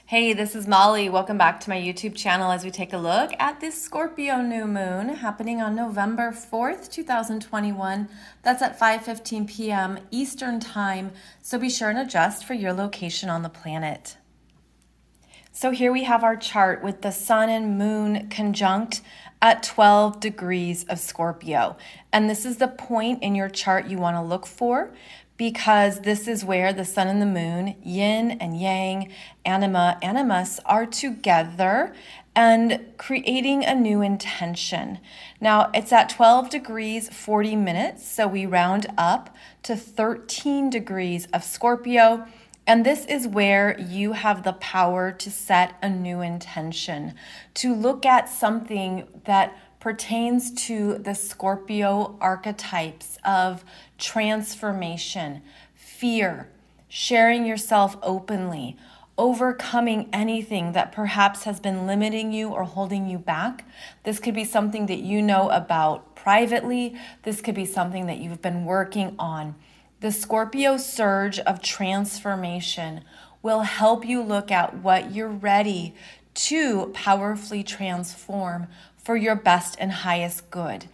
Hey, this is Molly. Welcome back to my YouTube channel as we take a look at this Scorpio New Moon happening on November 4th, 2021. That's at 5:15 p.m. Eastern Time, so be sure and adjust for your location on the planet. So here we have our chart with the Sun and Moon conjunct at 12 degrees of Scorpio. And this is the point in your chart you want to look for, because this is where the Sun and the Moon, yin and yang, anima, animus, are together and creating a new intention. Now, it's at 12 degrees, 40 minutes, so we round up to 13 degrees of Scorpio. And this is where you have the power to set a new intention, to look at something that pertains to the Scorpio archetypes of transformation, fear, sharing yourself openly, overcoming anything that perhaps has been limiting you or holding you back. This could be something that you know about privately. This could be something that you've been working on. The Scorpio surge of transformation will help you look at what you're ready to powerfully transform for your best and highest good.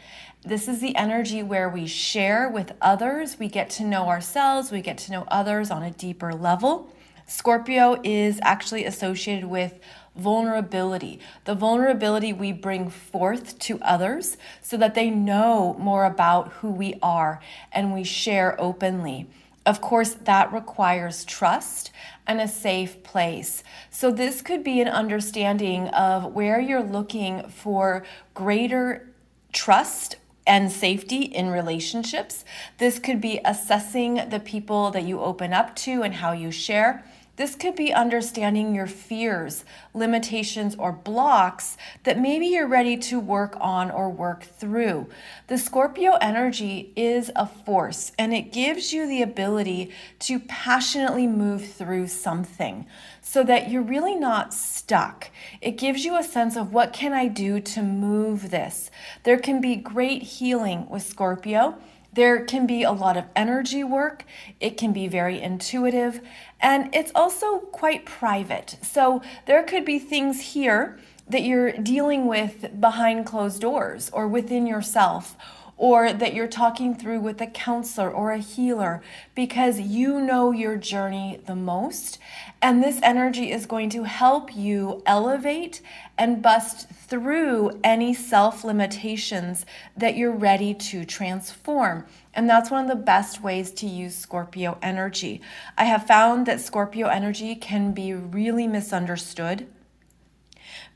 This is the energy where we share with others. We get to know ourselves. We get to know others on a deeper level. Scorpio is actually associated with vulnerability, the vulnerability we bring forth to others so that they know more about who we are and we share openly. Of course, that requires trust and a safe place. So this could be an understanding of where you're looking for greater trust and safety in relationships. This could be assessing the people that you open up to and how you share. This could be understanding your fears, limitations, or blocks that maybe you're ready to work on or work through. The Scorpio energy is a force, and it gives you the ability to passionately move through something so that you're really not stuck. It gives you a sense of, what can I do to move this? There can be great healing with Scorpio. There can be a lot of energy work. It can be very intuitive, and it's also quite private. So there could be things here that you're dealing with behind closed doors or within yourself, or that you're talking through with a counselor or a healer because you know your journey the most. And this energy is going to help you elevate and bust through any self-limitations that you're ready to transform. And that's one of the best ways to use Scorpio energy. I have found that Scorpio energy can be really misunderstood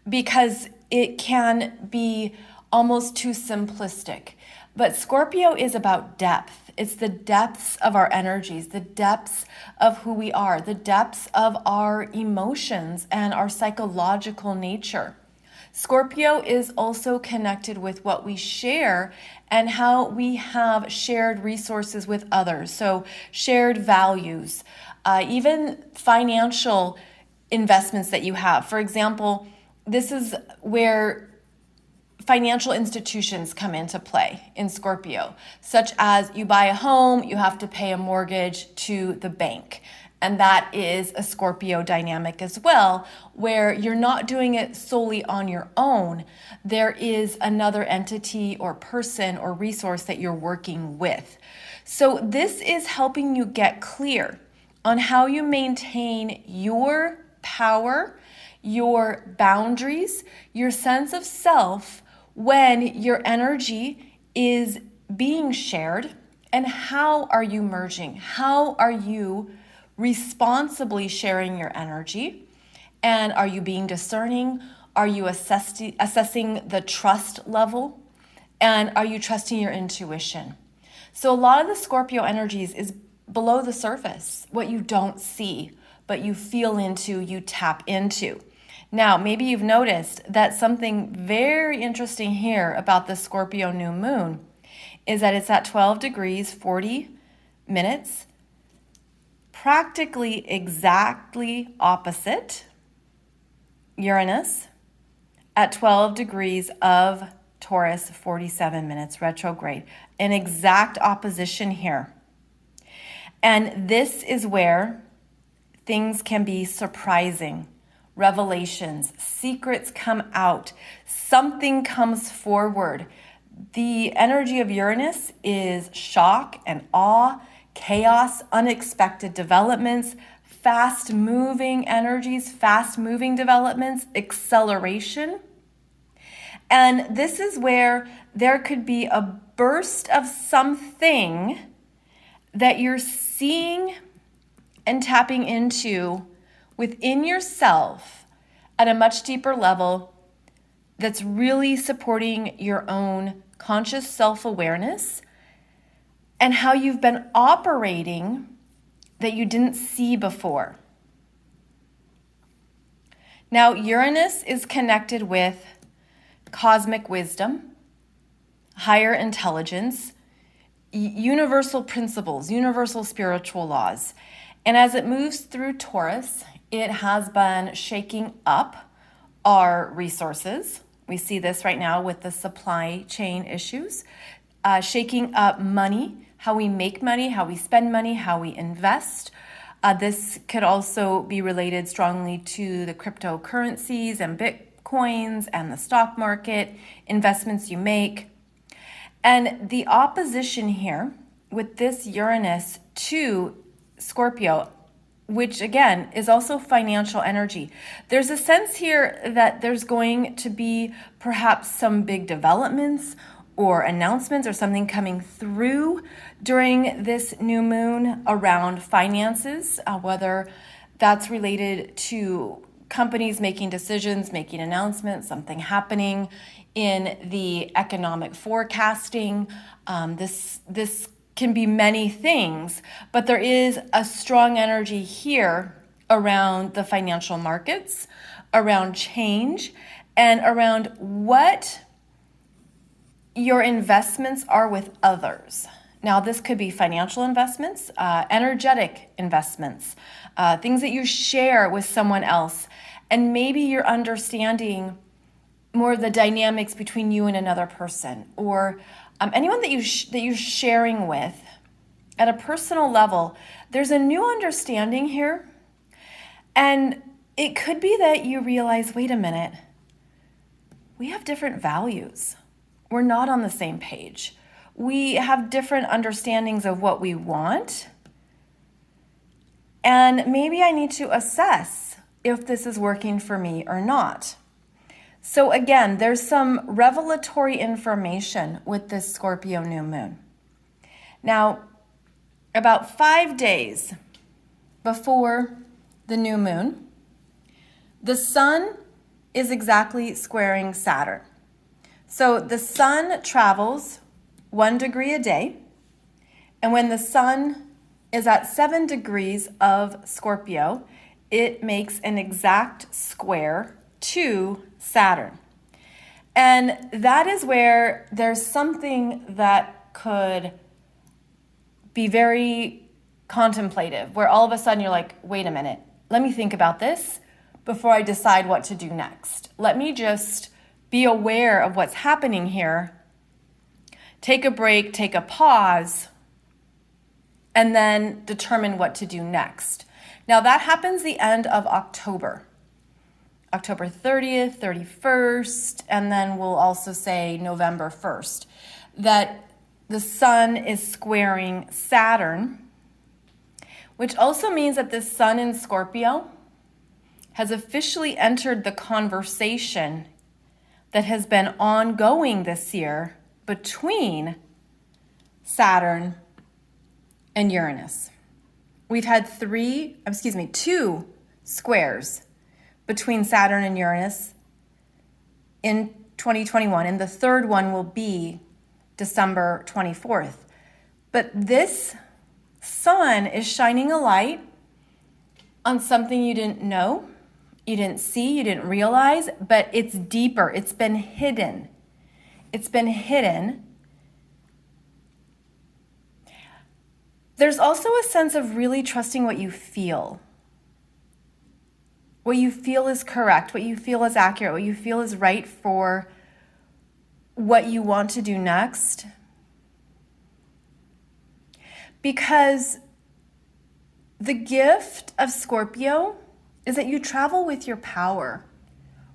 because it can be almost too simplistic. But Scorpio is about depth. It's the depths of our energies, the depths of who we are, the depths of our emotions and our psychological nature. Scorpio is also connected with what we share and how we have shared resources with others. So shared values, even financial investments that you have. For example, this is where financial institutions come into play in Scorpio, such as you buy a home, you have to pay a mortgage to the bank. And that is a Scorpio dynamic as well, where you're not doing it solely on your own. There is another entity or person or resource that you're working with. So this is helping you get clear on how you maintain your power, your boundaries, your sense of self when your energy is being shared, and how are you merging? How are you responsibly sharing your energy? And are you being discerning? Are you assessing the trust level? And are you trusting your intuition? So a lot of the Scorpio energies is below the surface, what you don't see, but you feel into, you tap into. Now, maybe you've noticed that something very interesting here about the Scorpio New Moon is that it's at 12 degrees, 40 minutes, practically exactly opposite Uranus at 12 degrees of Taurus, 47 minutes retrograde. An exact opposition here. And this is where things can be surprising, revelations, secrets come out, something comes forward. The energy of Uranus is shock and awe, chaos, unexpected developments, fast-moving energies, fast-moving developments, acceleration. And this is where there could be a burst of something that you're seeing and tapping into within yourself at a much deeper level that's really supporting your own conscious self-awareness and how you've been operating that you didn't see before. Now, Uranus is connected with cosmic wisdom, higher intelligence, universal principles, universal spiritual laws. And as it moves through Taurus, it has been shaking up our resources. We see this right now with the supply chain issues, shaking up money, how we make money, how we spend money, how we invest. This could also be related strongly to the cryptocurrencies and Bitcoins and the stock market, investments you make. And the opposition here with this Uranus to Scorpio, which again is also financial energy. There's a sense here that there's going to be perhaps some big developments or announcements or something coming through during this new moon around finances, whether that's related to companies making decisions, making announcements, something happening in the economic forecasting. This can be many things, but there is a strong energy here around the financial markets, around change, and around what your investments are with others. Now, this could be financial investments, energetic investments, things that you share with someone else. And maybe you're understanding more of the dynamics between you and another person, or anyone that you're sharing with at a personal level. There's a new understanding here. And it could be that you realize, wait a minute, we have different values. We're not on the same page. We have different understandings of what we want. And maybe I need to assess if this is working for me or not. So again, there's some revelatory information with this Scorpio new moon. Now, about 5 days before the new moon, the sun is exactly squaring Saturn. So the sun travels 1 degree a day. And when the sun is at 7 degrees of Scorpio, it makes an exact square to Saturn. And that is where there's something that could be very contemplative, where all of a sudden you're like, wait a minute, let me think about this before I decide what to do next. Let me just be aware of what's happening here, take a break, take a pause, and then determine what to do next. Now that happens the end of October 30th, 31st, and then we'll also say November 1st, that the sun is squaring Saturn, which also means that the sun in Scorpio has officially entered the conversation that has been ongoing this year between Saturn and Uranus. We've had two squares between Saturn and Uranus in 2021, and the third one will be December 24th. But this sun is shining a light on something you didn't know, you didn't see, you didn't realize, but it's deeper. It's been hidden. It's been hidden. There's also a sense of really trusting what you feel. What you feel is correct, what you feel is accurate, what you feel is right for what you want to do next. Because the gift of Scorpio is that you travel with your power,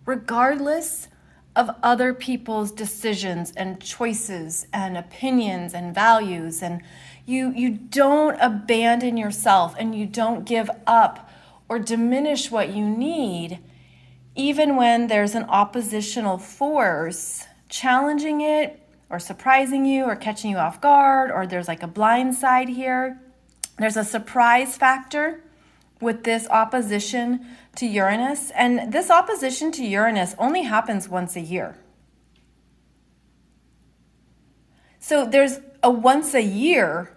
regardless of other people's decisions and choices and opinions and values. And you don't abandon yourself, and you don't give up or diminish what you need, even when there's an oppositional force challenging it or surprising you or catching you off guard, or there's like a blind side here. There's a surprise factor with this opposition to Uranus. And this opposition to Uranus only happens once a year. So there's a once a year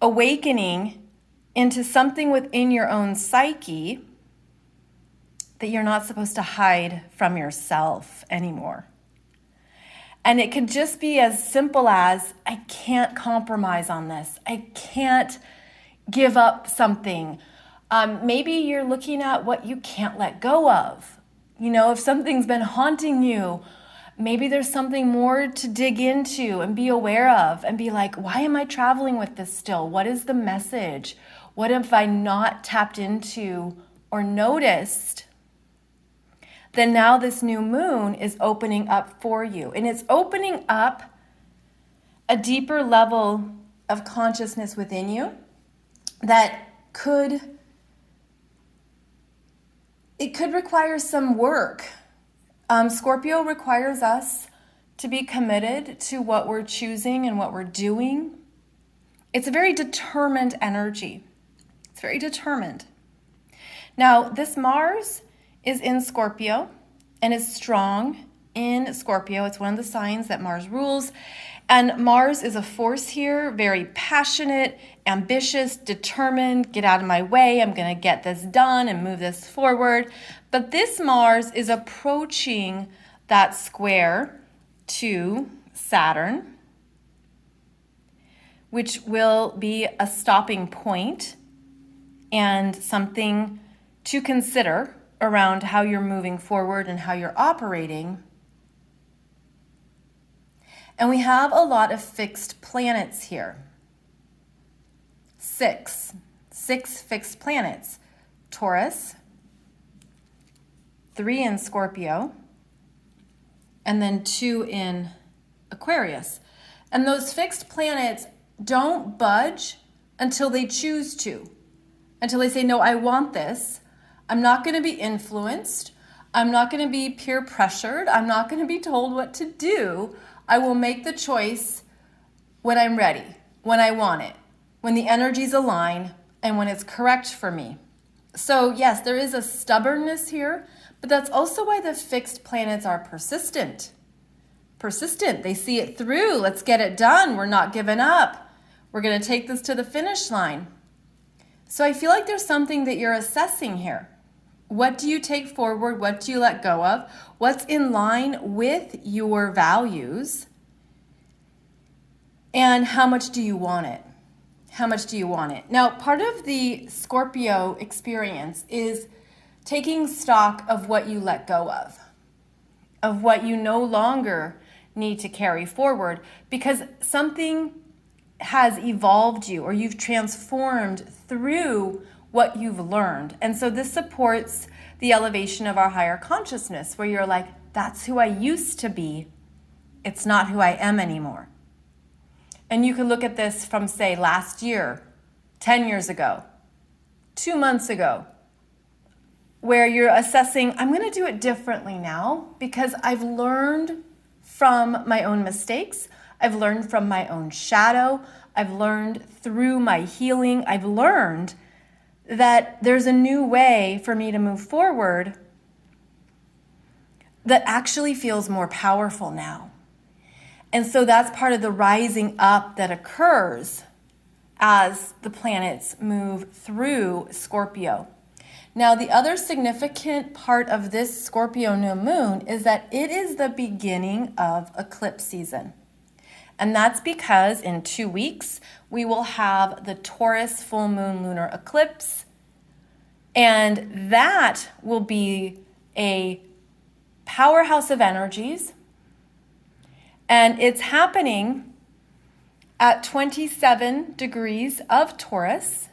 awakening into something within your own psyche that you're not supposed to hide from yourself anymore. And it could just be as simple as, I can't compromise on this. I can't give up something. Maybe you're looking at what you can't let go of. If something's been haunting you, maybe there's something more to dig into and be aware of and be like, why am I traveling with this still? What is the message? What have I not tapped into or noticed? Then now this new moon is opening up for you. And it's opening up a deeper level of consciousness within you that could require some work. Scorpio requires us to be committed to what we're choosing and what we're doing. It's a very determined energy. It's very determined. Now, this Mars is in Scorpio and is strong in Scorpio. It's one of the signs that Mars rules. And Mars is a force here, very passionate, ambitious, determined, get out of my way, I'm going to get this done and move this forward. But this Mars is approaching that square to Saturn, which will be a stopping point and something to consider around how you're moving forward and how you're operating. And we have a lot of fixed planets here. Six fixed planets. Taurus, 3 in Scorpio, and then 2 in Aquarius. And those fixed planets don't budge until they choose to. Until they say, no, I want this. I'm not going to be influenced. I'm not going to be peer pressured. I'm not going to be told what to do. I will make the choice when I'm ready, when I want it, when the energies align, and when it's correct for me. So yes, there is a stubbornness here, but that's also why the fixed planets are persistent. They see it through. Let's get it done. We're not giving up. We're going to take this to the finish line. So I feel like there's something that you're assessing here. What do you take forward? What do you let go of? What's in line with your values? And how much do you want it? How much do you want it? Now, part of the Scorpio experience is taking stock of what you let go of what you no longer need to carry forward, because something has evolved you, or you've transformed through what you've learned. And so this supports the elevation of our higher consciousness, where you're like, that's who I used to be. It's not who I am anymore. And you can look at this from, say, last year, 10 years ago, 2 months ago, where you're assessing, I'm going to do it differently now because I've learned from my own mistakes. I've learned from my own shadow. I've learned through my healing. I've learned that there's a new way for me to move forward that actually feels more powerful now. And so that's part of the rising up that occurs as the planets move through Scorpio. Now, the other significant part of this Scorpio new moon is that it is the beginning of eclipse season. And that's because in 2 weeks, we will have the Taurus full moon lunar eclipse. And that will be a powerhouse of energies. And it's happening at 27 degrees of Taurus.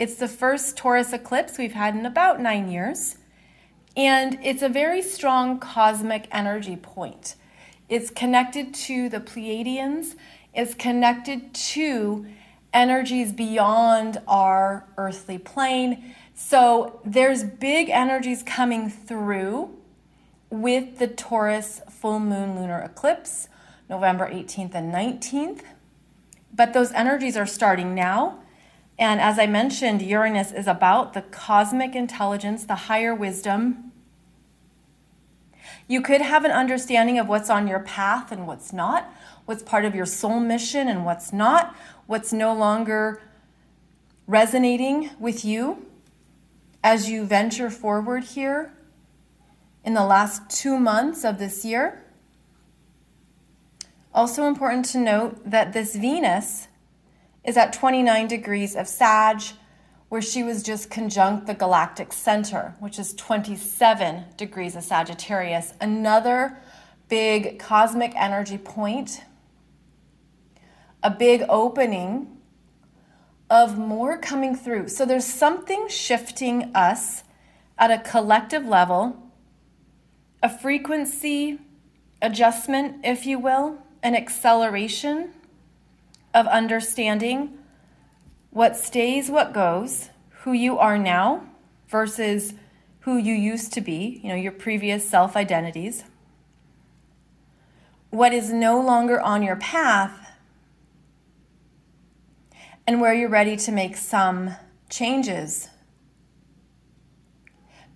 It's the first Taurus eclipse we've had in about 9 years. And it's a very strong cosmic energy point. It's connected to the Pleiadians. It's connected to energies beyond our earthly plane. So there's big energies coming through with the Taurus full moon lunar eclipse, November 18th and 19th. But those energies are starting now. And as I mentioned, Uranus is about the cosmic intelligence, the higher wisdom. You could have an understanding of what's on your path and what's not, what's part of your soul mission and what's not, what's no longer resonating with you as you venture forward here in the last 2 months of this year. Also important to note that this Venus is at 29 degrees of Sag, where she was just conjunct the galactic center, which is 27 degrees of Sagittarius. Another big cosmic energy point, a big opening of more coming through. So there's something shifting us at a collective level, a frequency adjustment, if you will, an acceleration of understanding what stays, what goes, who you are now versus who you used to be, your previous self-identities, what is no longer on your path, and where you're ready to make some changes.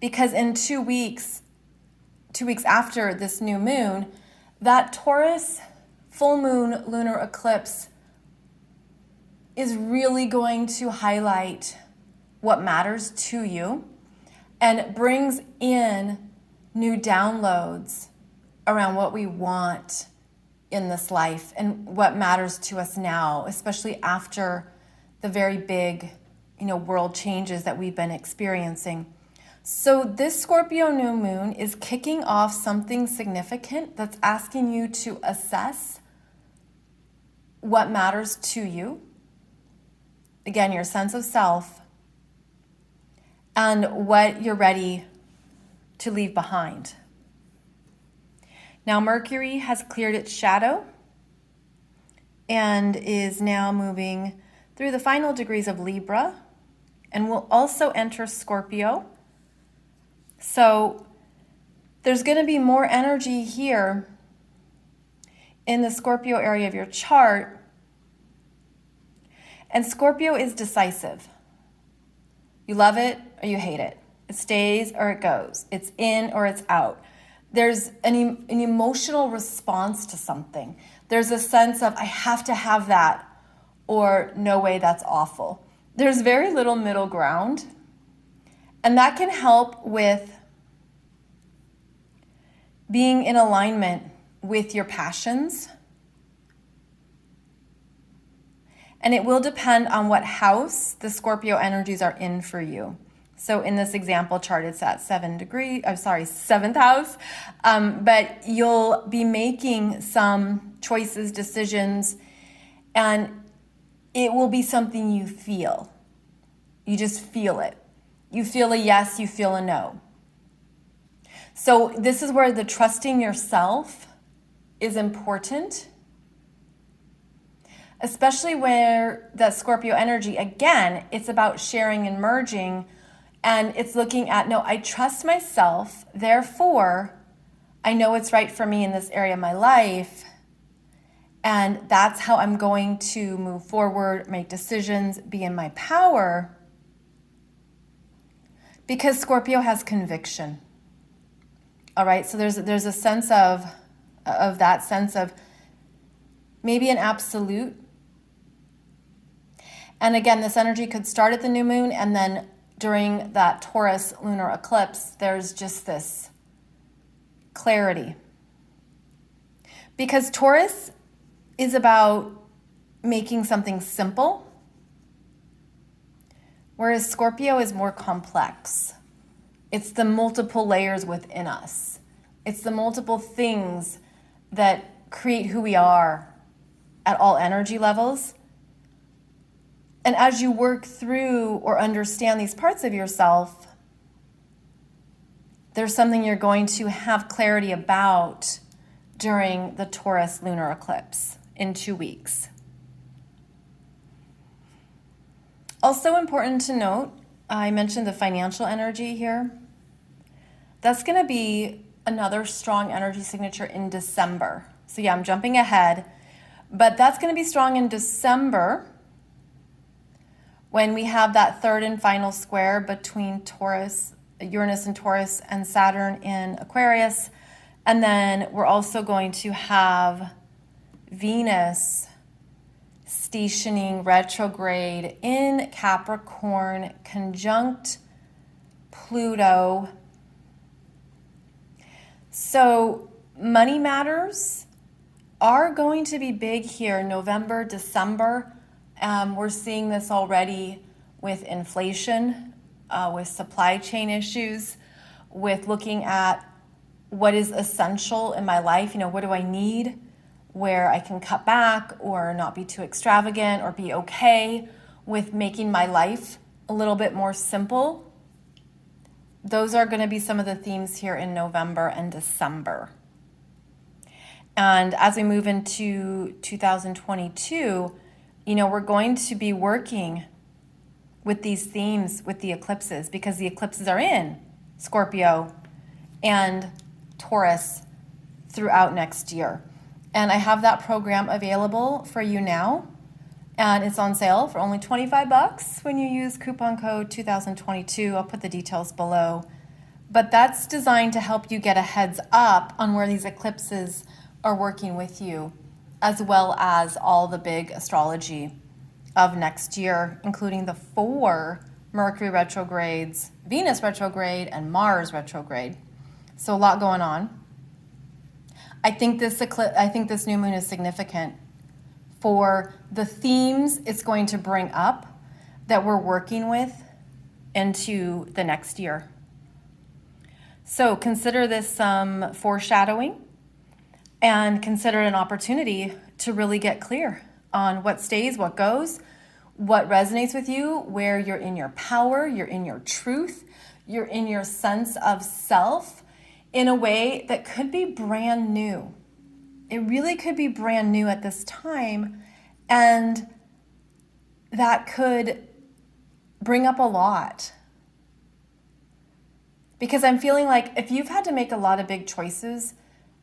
Because in 2 weeks after this new moon, that Taurus full moon lunar eclipse is really going to highlight what matters to you and brings in new downloads around what we want in this life and what matters to us now, especially after the very big, world changes that we've been experiencing. So this Scorpio new moon is kicking off something significant that's asking you to assess what matters to you. Again, your sense of self and what you're ready to leave behind. Now, Mercury has cleared its shadow and is now moving through the final degrees of Libra and will also enter Scorpio. So there's going to be more energy here in the Scorpio area of your chart. And Scorpio is decisive. You love it or you hate it. It stays or it goes. It's in or it's out. There's an emotional response to something. There's a sense of, I have to have that, or no way, that's awful. There's very little middle ground. And that can help with being in alignment with your passions. And it will depend on what house the Scorpio energies are in for you. So in this example chart, it's at 7th house. But you'll be making some choices, decisions, and it will be something you feel. You just feel it. You feel a yes, you feel a no. So this is where the trusting yourself is important, especially where that Scorpio energy, again, it's about sharing and merging, and it's looking at, no, I trust myself, therefore, I know what's right for me in this area of my life, and that's how I'm going to move forward, make decisions, be in my power, because Scorpio has conviction. All right, so there's a sense of that sense of maybe an absolute. And again, this energy could start at the new moon, and then during that Taurus lunar eclipse, there's just this clarity. Because Taurus is about making something simple, whereas Scorpio is more complex. It's the multiple layers within us. It's the multiple things that create who we are at all energy levels. And as you work through or understand these parts of yourself, there's something you're going to have clarity about during the Taurus lunar eclipse in 2 weeks. Also important to note, I mentioned the financial energy here. That's going to be another strong energy signature in December. So yeah, I'm jumping ahead, but that's going to be strong in December when we have that third and final square between Uranus and Taurus and Saturn in Aquarius. And then we're also going to have Venus stationing retrograde in Capricorn conjunct Pluto. So money matters are going to be big here, November, December. We're seeing this already with inflation, with supply chain issues, with looking at what is essential in my life. You know, what do I need, where I can cut back or not be too extravagant or be okay with making my life a little bit more simple. Those are going to be some of the themes here in November and December. And as we move into 2022, you know, we're going to be working with these themes with the eclipses because the eclipses are in Scorpio and Taurus throughout next year. And I have that program available for you now. And it's on sale for only $25 when you use coupon code 2022. I'll put the details below. But that's designed to help you get a heads up on where these eclipses are working with you, as well as all the big astrology of next year, including the 4 Mercury retrogrades, Venus retrograde, and Mars retrograde. So a lot going on. I think this new moon is significant for the themes it's going to bring up that we're working with into the next year. So consider this some foreshadowing and consider it an opportunity to really get clear on what stays, what goes, what resonates with you, where you're in your power, you're in your truth, you're in your sense of self in a way that could be brand new. It really could be brand new at this time, and that could bring up a lot. Because I'm feeling like if you've had to make a lot of big choices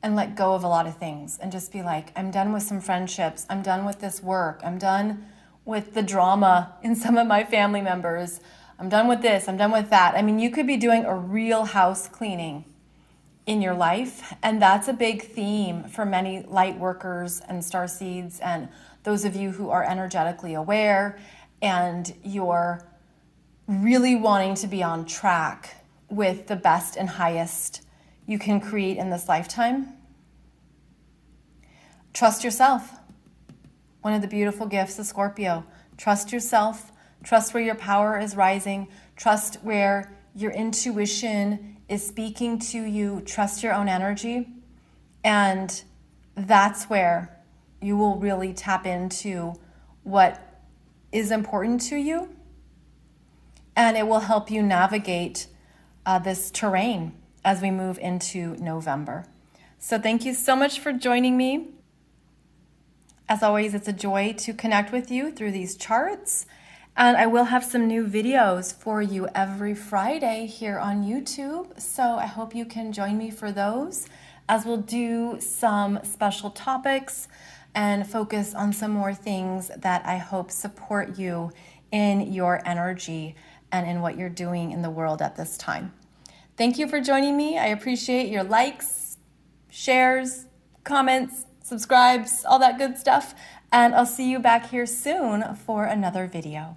and let go of a lot of things and just be like, I'm done with some friendships, I'm done with this work, I'm done with the drama in some of my family members, I'm done with this, I'm done with that. I mean, you could be doing a real house cleaning in your life, and that's a big theme for many light workers and starseeds and those of you who are energetically aware and you're really wanting to be on track with the best and highest you can create in this lifetime. Trust yourself. One of the beautiful gifts of Scorpio. Trust yourself. Trust where your power is rising. Trust where your intuition is speaking to you. Trust your own energy. And that's where you will really tap into what is important to you. And it will help you navigate this terrain as we move into November. So thank you so much for joining me. As always, it's a joy to connect with you through these charts. And I will have some new videos for you every Friday here on YouTube. So I hope you can join me for those, as we'll do some special topics and focus on some more things that I hope support you in your energy and in what you're doing in the world at this time. Thank you for joining me. I appreciate your likes, shares, comments, subscribes, all that good stuff. And I'll see you back here soon for another video.